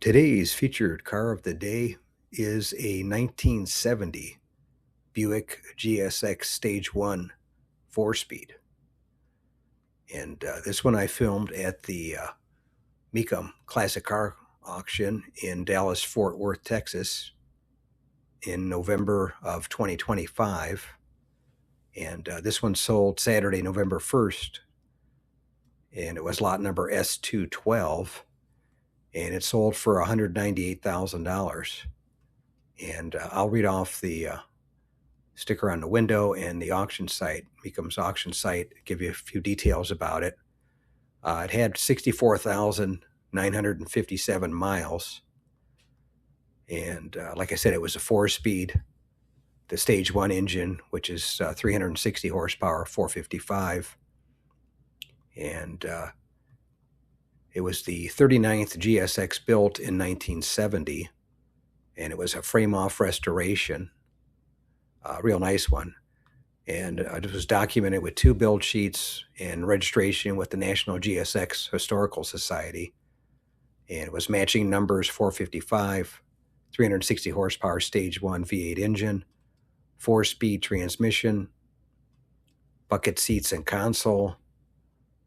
Today's featured car of the day is a 1970 Buick GSX Stage 1 4-speed. And this one I filmed at the Mecum Classic Car Auction in Dallas-Fort Worth, Texas in November of 2025. And this one sold Saturday, November 1st. And it was lot number S212. And it sold for $198,000. And I'll read off the sticker on the window and the auction site, Mecum's auction site, give you a few details about it. It had 64,957 miles. And like I said, it was a 4-speed. The Stage 1 engine, which is 360 horsepower, 455. And it was the 39th GSX built in 1970. And it was a frame-off restoration. Real nice one. And it was documented with 2 build sheets and registration with the National GSX Historical Society. And it was matching numbers 455, 360 horsepower Stage 1 V8 engine, 4-speed transmission, bucket seats and console,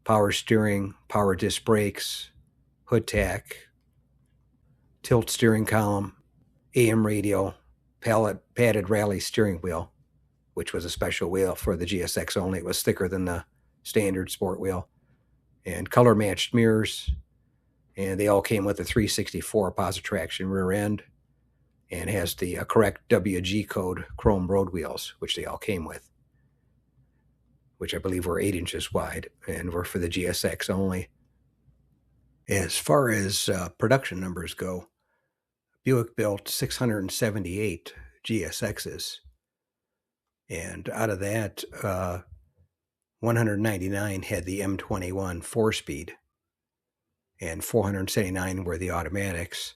power steering, power disc brakes, hood tack, tilt steering column, AM radio, padded rally steering wheel, which was a special wheel for the GSX only. It was thicker than the standard sport wheel, and color matched mirrors. And they all came with a 364 positive traction rear end, and has the correct WG code chrome road wheels, which they all came with, which I believe were 8 inches wide and were for the GSX only. As far as production numbers go, Buick built 678 GSXs, and out of that, 199 had the M21 4-speed, and 479 were the automatics.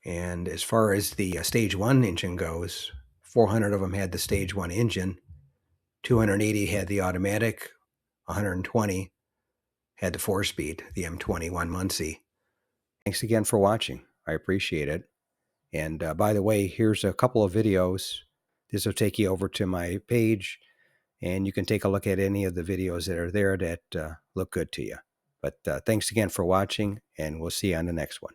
And as far as the Stage 1 engine goes, 400 of them had the Stage 1 engine, 280 had the automatic, 120 had the 4-speed, the M21 Muncie. Thanks again for watching. I appreciate it. And by the way, here's a couple of videos. This will take you over to my page, and you can take a look at any of the videos that are there that look good to you. But thanks again for watching, and we'll see you on the next one.